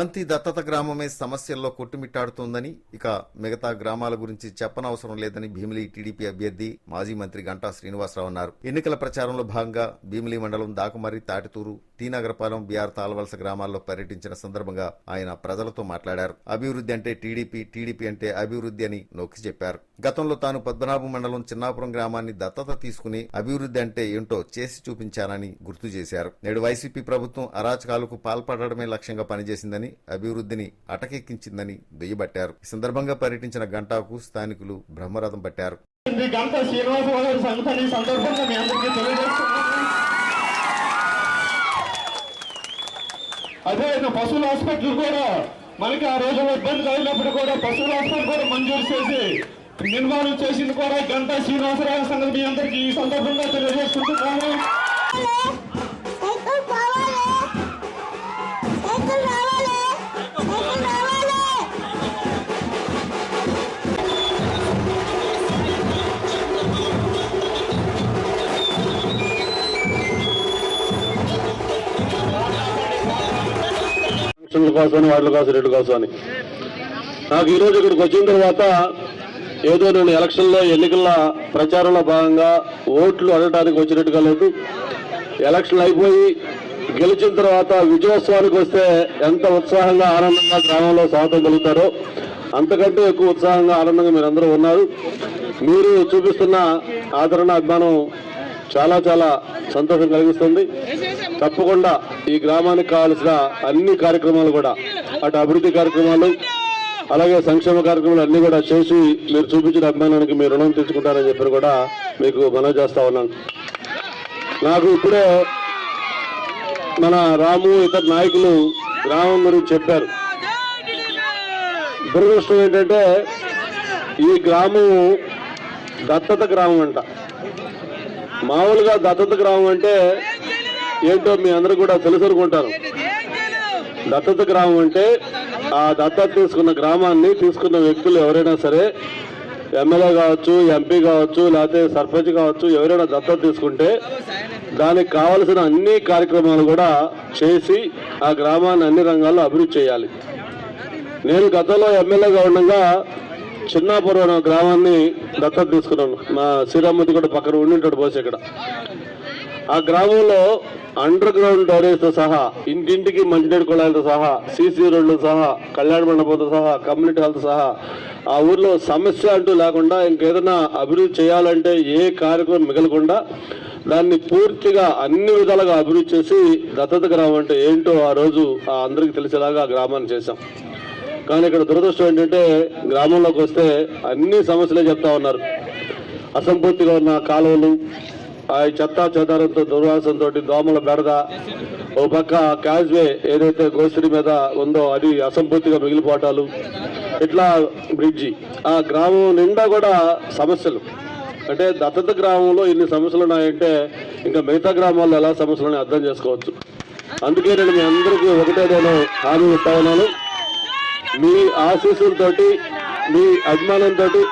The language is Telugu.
అవంతి దత్తత గ్రామమే సమస్యల్లో కొట్టుమిట్టాడుతోందని, ఇక మిగతా గ్రామాల గురించి చెప్పనవసరం లేదని భీమిలి టీడీపీ అభ్యర్థి మాజీ మంత్రి గంటా శ్రీనివాసరావు అన్నారు. ఎన్నికల ప్రచారంలో భాగంగా భీమిలి మండలం దాకుమర్రి, తాటితూరు, టీ నగరపాలెం, బీఆర్ తాళవలస గ్రామాల్లో పర్యటించిన సందర్భంగా ఆయన ప్రజలతో మాట్లాడారు. అభివృద్ధి అంటే టీడీపీ, టీడీపీ అంటే అభివృద్ధి అని నొక్కి చెప్పారు. గతంలో తాను పద్మనాభం మండలం చిన్నాపురం గ్రామాన్ని దత్తత తీసుకుని అభివృద్ధి అంటే ఏంటో చేసి చూపించానని గుర్తు చేశారు. నేడు వైసీపీ ప్రభుత్వం అరాచకాలకు పాల్పడడమే లక్ష్యంగా పనిచేసిందని, అభివృద్ధిని అటకెక్కించిందని దుయ్యబట్టారు. ఈ సందర్భంగా పర్యటించిన గంటాకు స్థానికులు బ్రహ్మరథం పట్టారు. అదే పశువుల హాస్పిటల్ కూడా మనకి ఆ రోజుల్లో ఇబ్బంది కలిగినప్పుడు కూడా పశువుల హాస్పిటల్ కూడా మంజూరు చేసి నిర్మాణం చేసింది కూడా గంటా శ్రీనివాసరావు సంగతి మీ అందరికీ ఈ సందర్భంగా తెలియజేసుకుంటున్నాను. కోసం వాటి కోసం రెడ్డి కోసం అని నాకు ఈరోజు ఇక్కడికి వచ్చిన తర్వాత ఏదో నేను ఎలక్షన్లో ఎన్నికల ప్రచారంలో భాగంగా ఓట్లు అడగడానికి వచ్చినట్టుగా లేదు. ఎలక్షన్లు అయిపోయి గెలిచిన తర్వాత విజయోత్సవానికి వస్తే ఎంత ఉత్సాహంగా ఆనందంగా గ్రామంలో స్వాగతం కలుగుతారో అంతకంటే ఎక్కువ ఉత్సాహంగా ఆనందంగా మీరందరూ ఉన్నారు. మీరు చూపిస్తున్న ఆదరణ, అభిమానం చాలా చాలా సంతోషం కలిగిస్తుంది. తప్పకుండా ఈ గ్రామానికి కావాల్సిన అన్ని కార్యక్రమాలు కూడా, అటు అభివృద్ధి కార్యక్రమాలు అలాగే సంక్షేమ కార్యక్రమాలు అన్ని కూడా చేసి మీరు చూపించిన అభిమానానికి మీరు రుణం తెచ్చుకుంటారని చెప్పి కూడా మీకు మనవి చేస్తా ఉన్నాను. నాకు ఇప్పుడే మన రాము ఇతర నాయకులు గ్రామం గురించి చెప్పారు. దురదృష్టం ఏంటంటే ఈ గ్రామం దత్తత గ్రామం అంట. మామూలుగా దత్తత గ్రామం అంటే ఏంటో మీ అందరూ కూడా తెలుసు అనుకుంటారు. దత్తత గ్రామం అంటే ఆ దత్తత తీసుకున్న గ్రామాన్ని తీసుకున్న వ్యక్తులు ఎవరైనా సరే, ఎమ్మెల్యే కావచ్చు, ఎంపీ కావచ్చు, లేకపోతే సర్పంచ్ కావచ్చు, ఎవరైనా దత్తత తీసుకుంటే దానికి కావలసిన అన్ని కార్యక్రమాలు కూడా చేసి ఆ గ్రామాన్ని అన్ని రంగాల్లో అభివృద్ధి చేయాలి. నేను గతంలో ఎమ్మెల్యేగా ఉండగా చిన్నాపురం గ్రామాన్ని దత్తత తీసుకున్నాను. మా శ్రీరామూర్తి కూడా పక్కన ఉండింటాడు బోస్. ఇక్కడ ఆ గ్రామంలో అండర్ గ్రౌండ్ డ్రైనేజ్తో సహా, ఇంటింటికి మంచినీటి కుళాయిలతో సహా, సీసీ రోడ్లతో సహా, కళ్యాణ మండపంతో సహా, కమ్యూనిటీ హాల్తో సహా ఆ ఊర్లో సమస్య అంటూ లేకుండా ఇంకేదైనా అభివృద్ధి చేయాలంటే ఏ కార్యక్రమం మిగలకుండా దాన్ని పూర్తిగా అన్ని విధాలుగా అభివృద్ధి చేసి దత్తత గ్రామం అంటే ఏంటో ఆ రోజు అందరికీ తెలిసేలాగా ఆ గ్రామాన్ని చేశాం. కానీ ఇక్కడ దురదృష్టం ఏంటంటే గ్రామంలోకి వస్తే అన్ని సమస్యలే చెప్తా ఉన్నారు. అసంపూర్తిగా ఉన్న కాలువలు, ఆ చెత్తా చెదారంతో, దుర్వాసంతో, దోమల బెడద, ఓ పక్క క్యాజ్వే ఏదైతే గోసిరి మీద ఉందో అది అసంపూర్తిగా మిగిలిపోవటాలు, ఇట్లా బ్రిడ్జి, ఆ గ్రామం నిండా కూడా సమస్యలు. అంటే దత్తత గ్రామంలో ఇన్ని సమస్యలు ఉన్నాయంటే ఇంకా మిగతా గ్రామాల్లో ఎలా సమస్యలు ఉన్నాయో అర్థం చేసుకోవచ్చు. అందుకే నేను మీ అందరికీ ఒకటే నేను హామీ ఇస్తా ఉన్నాను. మీ ఆశీస్సులతోటి, మీ అభిమానంతో